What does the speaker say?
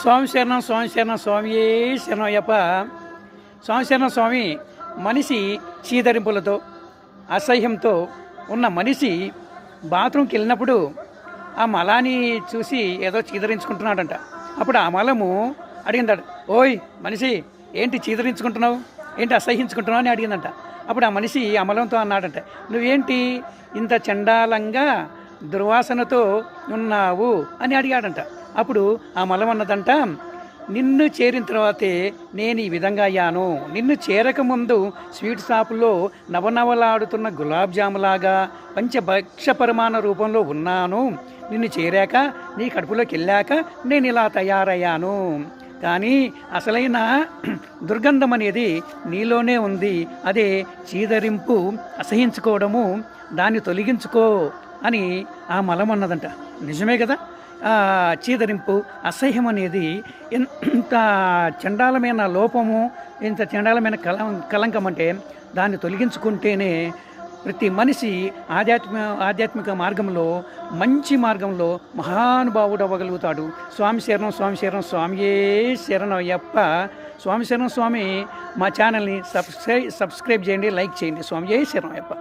స్వామి శరణం, స్వామి శరణం, స్వామియే శరణం అయ్యప్ప. స్వామి శరణం స్వామి. మనిషి చీదరింపులతో అసహ్యంతో ఉన్న మనిషి బాత్రూమ్కి వెళ్ళినప్పుడు ఆ మలాన్ని చూసి ఏదో చీదరించుకుంటున్నాడంట. అప్పుడు ఆ మలము అడిగిందట, ఓయ్ మనిషి ఏంటి చీదరించుకుంటున్నావు, ఏంటి అసహ్యించుకుంటున్నావు అని అడిగిందంట. అప్పుడు ఆ మనిషి అమలంతో అన్నాడంట, నువ్వేంటి ఇంత చండాలంగా దుర్వాసనతో ఉన్నావు అని అడిగాడంట. అప్పుడు ఆ మలం అన్నదంట, నిన్ను చేరిన తర్వాతే నేను ఈ విధంగా అయ్యాను. నిన్ను చేరకముందు స్వీట్ షాపులో నవనవలాడుతున్న గులాబ్ జాములాగా పంచభక్ష పరిమాణ రూపంలో ఉన్నాను. నిన్ను చేరాక నీ కడుపులోకి వెళ్ళాక నేను ఇలా తయారయ్యాను. కానీ అసలైన దుర్గంధం అనేది నీలోనే ఉంది. అదే చీదరింపు, అసహించుకోవడము. దాన్ని తొలగించుకో అని ఆ మలం అన్నదంట. నిజమే కదా. చీదరింపు, అసహ్యం అనేది ఎంత చండాలమైన లోపము, ఇంత చండాలమైన కలంకం అంటే దాన్ని తొలగించుకుంటేనే ప్రతి మనిషి ఆధ్యాత్మిక మార్గంలో, మంచి మార్గంలో మహానుభావుడు అవ్వగలుగుతాడు. స్వామి శరణం, స్వామి శరణం, స్వామియే శరణం అయ్యప్ప. స్వామి శరణం స్వామి. మా ఛానల్ని సబ్స్క్రైబ్ చేయండి, లైక్ చేయండి. స్వామియే శరణం అయ్యప్ప.